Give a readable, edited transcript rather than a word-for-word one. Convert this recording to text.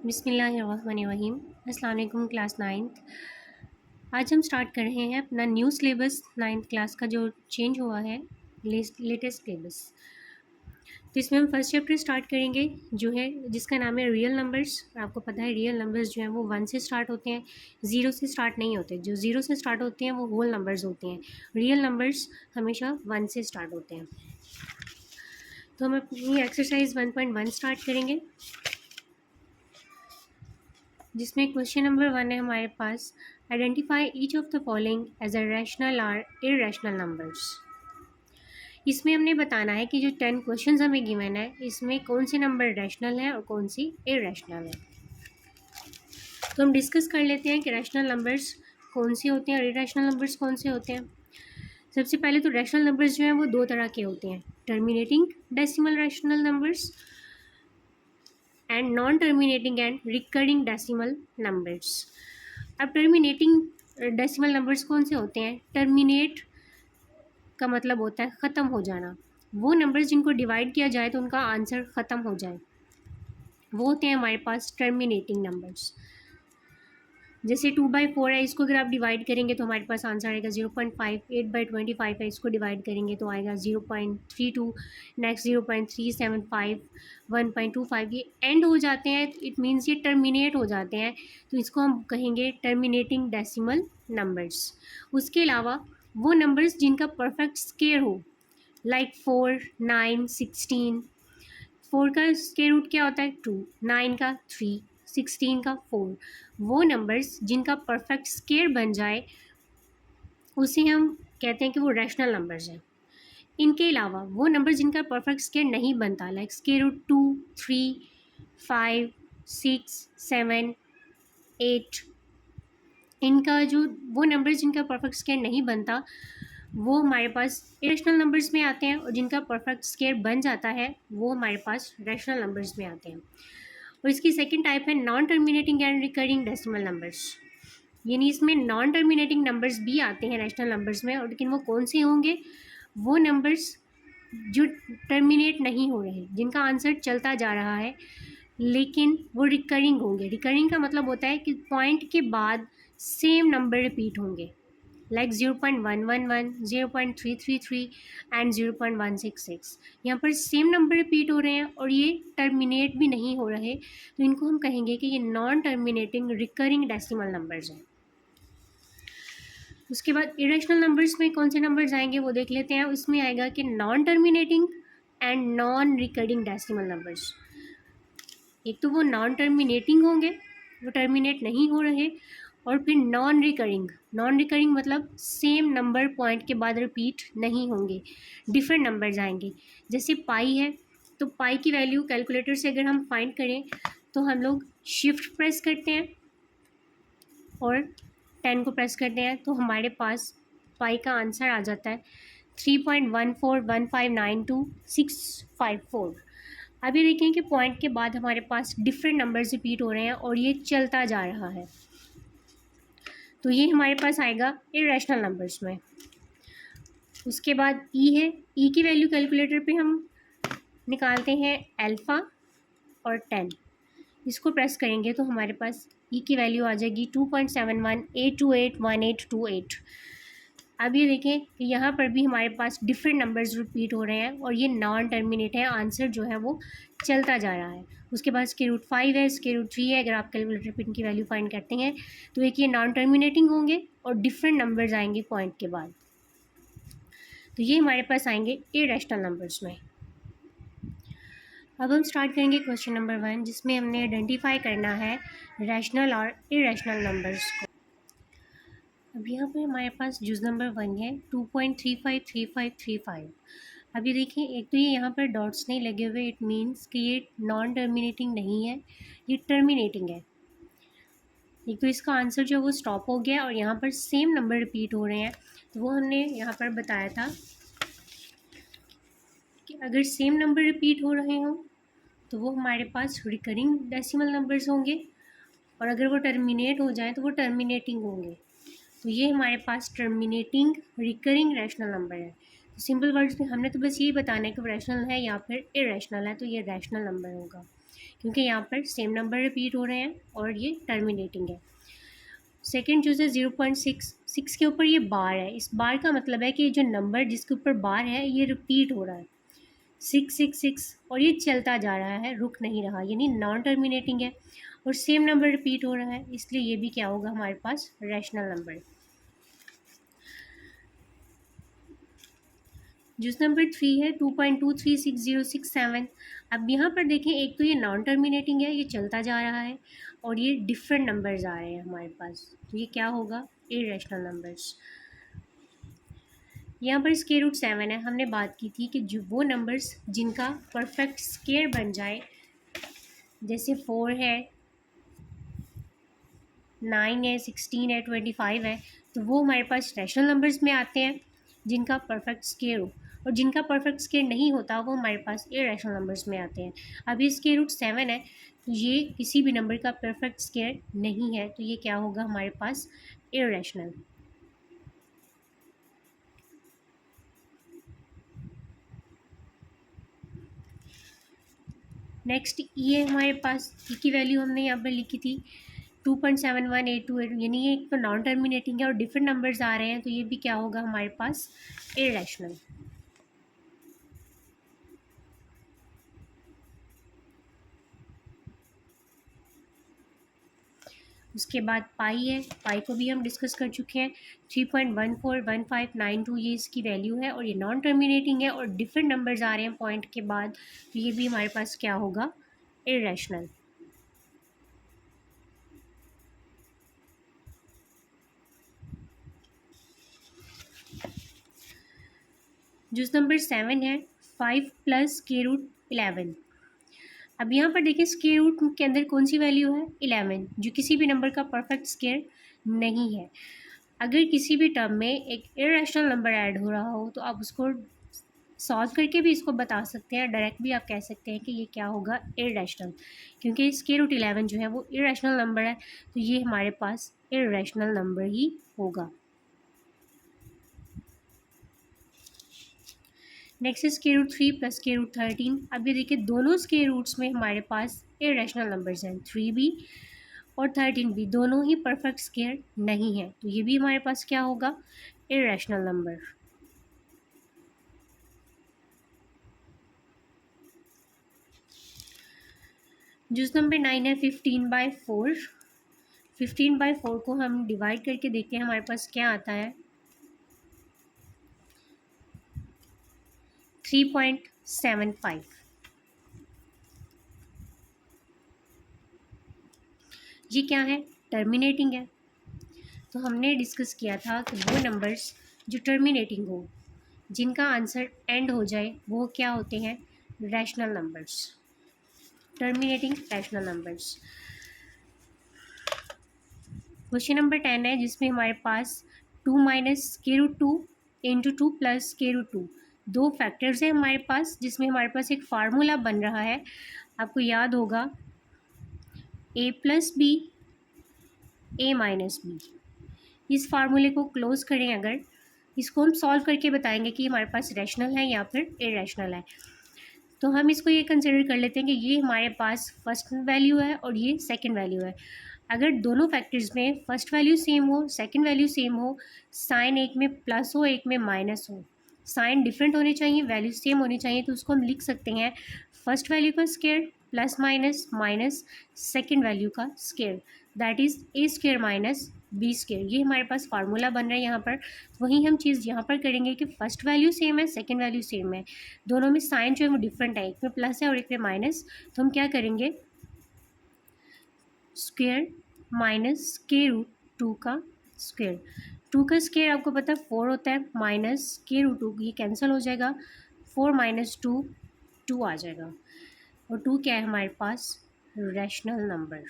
बिस्मिल्लाहिर्रहमानिर्रहीम। अस्सलाम वालेकुम क्लास 9th। आज हम स्टार्ट कर रहे हैं अपना न्यू सिलेबस 9th क्लास का जो चेंज हुआ है, लेटेस्ट सिलेबस। तो इसमें हम फर्स्ट चैप्टर स्टार्ट करेंगे जो है जिसका नाम है रियल नंबर्स। आपको पता है रियल नंबर्स जो हैं वो 1 से स्टार्ट होते हैं, 0 से स्टार्ट नहीं होते। जो 0 से स्टार्ट होते हैं वो होल नंबर्स होते हैं, रियल नंबर्स हमेशा 1 से स्टार्ट होते हैं। तो हम अपनी एक्सरसाइज 1.1 स्टार्ट करेंगे, जिसमें क्वेश्चन नंबर 1 है हमारे पास, identify each of the following as a rational और इरेशनल नंबर्स। इसमें हमने बताना है कि जो 10 क्वेश्चंस हमें गिवन है इसमें कौन से नंबर रैशनल है और कौन सी इरेशनल है। तो हम डिस्कस कर लेते हैं कि रैशनल नंबर्स कौन से होते हैं और इरेशनल नंबर्स कौन से होते हैं। सबसे पहले तो रैशनल नंबर्स जो हैं वो दो तरह के होते हैं, terminating decimal rational numbers and non terminating and recurring decimal numbers. अब टर्मिनेटिंग डेसिमल नंबर्स कौन से होते हैं? टर्मिनेट का मतलब होता है ख़त्म हो जाना। वो नंबर्स जिनको डिवाइड किया जाए तो उनका आंसर ख़त्म हो जाए, वो होते हैं हमारे पास टर्मिनेटिंग नंबर्स। जैसे 2/4 है, इसको अगर आप डिवाइड करेंगे तो हमारे पास आंसर आएगा 0.5। 8/25 है, इसको डिवाइड करेंगे तो आएगा 0.32। नेक्स्ट 0.375, 1.25। ये एंड हो जाते हैं, इट मीन्स ये टर्मिनेट हो जाते हैं, तो इसको हम कहेंगे टर्मिनेटिंग डेसिमल नंबर्स। उसके अलावा वो नंबर्स जिनका परफेक्ट स्क्वायर हो, लाइक 4, 9, 16। 4 का स्क्वायर रूट क्या होता है? 2, 9 का 3, 16 का 4। वो नंबर्स जिनका परफेक्ट स्क्वायर बन जाए उसे हम कहते हैं कि वो रैशनल नंबर्स हैं। इनके अलावा वो नंबर जिनका परफेक्ट स्क्वायर नहीं बनता, लाइक स्क्वायर रूट 2, 3, 5, 6, 7, 8, इनका जो वो नंबर्स जिनका परफेक्ट स्क्वायर नहीं बनता वो हमारे पास इरेशनल नंबर्स में आते हैं, और जिनका परफेक्ट स्क्वायर बन जाता है वो हमारे पास रैशनल नंबर्स में आते हैं। और इसकी सेकंड टाइप है non terminating and recurring decimal numbers, यानी इसमें नॉन टर्मिनेटिंग नंबर्स भी आते हैं रैशनल नंबर्स में, और लेकिन वो कौन से होंगे? वो नंबर्स जो टर्मिनेट नहीं हो रहे, जिनका आंसर चलता जा रहा है लेकिन वो रिकरिंग होंगे। रिकरिंग का मतलब होता है कि पॉइंट के बाद सेम नंबर रिपीट होंगे, लाइक 0.111, 0.333 एंड 0.166। यहाँ पर सेम नंबर रिपीट हो रहे हैं और ये टर्मिनेट भी नहीं हो रहे, तो इनको हम कहेंगे कि ये non terminating recurring decimal numbers हैं। उसके बाद इरेशनल नंबर्स में कौन से नंबर्स आएंगे वो देख लेते हैं। उसमें आएगा कि non terminating and non recurring decimal numbers. एक तो वो नॉन टर्मिनेटिंग होंगे, वो टर्मिनेट नहीं हो रहे, और फिर नॉन रिकरिंग मतलब सेम नंबर पॉइंट के बाद रिपीट नहीं होंगे, डिफरेंट नंबर्स आएंगे। जैसे पाई है, तो पाई की वैल्यू कैलकुलेटर से अगर हम फाइंड करें तो हम लोग शिफ्ट प्रेस करते हैं और 10 को प्रेस करते हैं, तो हमारे पास पाई का आंसर आ जाता है 3.141592654। अभी देखें कि पॉइंट के बाद हमारे पास डिफरेंट नंबर्स रिपीट हो रहे हैं और ये चलता जा रहा है, तो ये हमारे पास आएगा इरेशनल नंबर्स में। उसके बाद ई है, ई की वैल्यू कैलकुलेटर पे हम निकालते हैं अल्फ़ा और 10। इसको प्रेस करेंगे तो हमारे पास ई की वैल्यू आ जाएगी 2.7182812828। अब ये देखें कि यहाँ पर भी हमारे पास डिफरेंट नंबर्स रिपीट हो रहे हैं और ये नॉन टर्मिनेट है, आंसर जो है वो चलता जा रहा है। उसके बाद स्क्वायर रूट 5 है, स्क्वायर रूट 3 है। अगर आप कैलकुलेटर पर इनकी वैल्यू फाइंड करते हैं तो एक ये नॉन टर्मिनेटिंग होंगे और डिफरेंट नंबर्स आएंगे पॉइंट के बाद, तो ये हमारे पास आएंगे इरेशनल नंबर्स में। अब हम स्टार्ट करेंगे क्वेश्चन नंबर 1, जिसमें हमने आइडेंटिफाई करना है रैशनल और इरेशनल नंबर्स को। अब यहाँ पर हमारे पास जुज़ नंबर 1 है 2.353535। अभी देखिए, एक तो ये यहाँ पर डॉट्स नहीं लगे हुए, इट मीन्स कि ये नॉन टर्मिनेटिंग नहीं है, ये टर्मिनेटिंग है। एक तो इसका आंसर जो वो स्टॉप हो गया और यहाँ पर सेम नंबर रिपीट हो रहे हैं, तो वो हमने यहाँ पर बताया था कि अगर सेम नंबर रिपीट हो रहे हों तो वो हमारे पास रिकरिंग डेसिमल नंबर्स होंगे, और अगर वो टर्मिनेट हो जाए तो वो टर्मिनेटिंग होंगे। तो ये हमारे पास टर्मिनेटिंग रिकरिंग रैशनल नंबर है। तो सिंपल वर्ड्स में हमने तो बस यही बताना है कि वो रैशनल है या फिर इरेशनल है, तो ये रैशनल नंबर होगा क्योंकि यहाँ पर सेम नंबर रिपीट हो रहे हैं और ये टर्मिनेटिंग है। सेकेंड चूज है 0.6, 6 के ऊपर ये बार है, इस बार का मतलब है कि जो नंबर जिसके ऊपर बार है ये रिपीट हो रहा है 666 और ये चलता जा रहा है, रुक नहीं रहा, यानी नॉन टर्मिनेटिंग है और सेम नंबर रिपीट हो रहा है, इसलिए ये भी क्या होगा हमारे पास रैशनल नंबर। जूस नंबर 3 है 2.236067। अब यहाँ पर देखें, एक तो ये नॉन टर्मिनेटिंग है, ये चलता जा रहा है और ये डिफरेंट नंबर्स आ रहे हैं हमारे पास, तो ये क्या होगा इरेशनल नंबर्स। यहाँ पर स्क्वायर रूट 7 है, हमने बात की थी कि जो वो नंबर्स जिनका परफेक्ट स्क्वायर बन जाए, जैसे 4 है, 9 है, 16 है, 25 है, तो वो हमारे पास रैशनल नंबर्स में आते हैं जिनका परफेक्ट स्क्वायर हो, और जिनका परफेक्ट स्क्वायर नहीं होता वो हमारे पास इरेशनल नंबर्स में आते हैं। अब ये स्क्वायर रूट 7 है, तो ये किसी भी नंबर का परफेक्ट स्क्वायर नहीं है, तो ये क्या होगा हमारे पास इरेशनल। नेक्स्ट ये हमारे पास की वैल्यू हमने यहाँ पर लिखी थी 2.71828, यानी ये एक तो नॉन टर्मिनेटिंग है और डिफरेंट नंबर्स आ रहे हैं, तो ये भी क्या होगा हमारे पास इरेशनल। उसके बाद पाई है, पाई को भी हम डिस्कस कर चुके हैं 3.141592 ये इसकी वैल्यू है और ये नॉन टर्मिनेटिंग है और डिफरेंट नंबर्स आ रहे हैं पॉइंट के बाद, तो ये भी हमारे पास क्या होगा इरेशनल। जूस नंबर 7 है 5 + √11। अब यहाँ पर देखिए स्क्वायर रूट के अंदर कौन सी वैल्यू है 11, जो किसी भी नंबर का परफेक्ट स्क्वायर नहीं है। अगर किसी भी टर्म में एक इरेशनल नंबर ऐड हो रहा हो तो आप उसको सॉल्व करके भी इसको बता सकते हैं, डायरेक्ट भी आप कह सकते हैं कि ये क्या होगा इरेशनल, क्योंकि स्क्वायर रूट 11 जो है वो इरेशनल नंबर है, तो ये हमारे पास इरेशनल नंबर ही होगा। Next square root 3 + square root 13। अब ये देखिए दोनों स्क्वायर रूट्स में हमारे पास इरेशनल नंबर्स हैं, 3 भी और 13 भी, दोनों ही परफेक्ट स्क्वायर नहीं है, तो ये भी हमारे पास क्या होगा इरेशनल नंबर। जूस नंबर 9 है 15/4। 15/4 को हम डिवाइड करके देखते हैं हमारे पास क्या आता है 3.75। ये क्या है टर्मिनेटिंग है, तो हमने डिस्कस किया था कि वो नंबर्स जो टर्मिनेटिंग हो, जिनका आंसर एंड हो जाए, वो क्या होते हैं rational numbers, terminating rational numbers. Question number 10 है जिसमें हमारे पास 2 - √2 × 2 + √2 दो फैक्टर्स हैं हमारे पास, जिसमें हमारे पास एक फार्मूला बन रहा है, आपको याद होगा a + b a - b। इस फार्मूले को क्लोज करें, अगर इसको हम सॉल्व करके बताएंगे कि हमारे पास रैशनल है या फिर इरेशनल है। तो हम इसको ये कंसिडर कर लेते हैं कि ये हमारे पास फर्स्ट वैल्यू है और ये सेकंड वैल्यू है। अगर दोनों फैक्टर्स में फर्स्ट वैल्यू सेम हो, सेकंड वैल्यू सेम हो, साइन एक में प्लस हो एक में माइनस हो, साइन डिफरेंट होने चाहिए, वैल्यू सेम होनी चाहिए, तो उसको हम लिख सकते हैं फर्स्ट वैल्यू का square plus minus minus second value का square, that is a² - b²। ये हमारे पास फार्मूला बन रहा है यहाँ पर। वही हम चीज़ यहाँ पर करेंगे कि फर्स्ट वैल्यू सेम है, सेकेंड वैल्यू सेम है, दोनों में साइन जो है वो डिफरेंट है, एक में प्लस है और एक में माइनस, तो हम क्या करेंगे स्क्वायर माइनस √2 का स्क्वायर। 2 का स्क्वायर आपको पता है 4 होता है, माइनस √2 ये कैंसिल हो जाएगा, 4 - 2 2 आ जाएगा, और 2 क्या है हमारे पास रैशनल नंबर।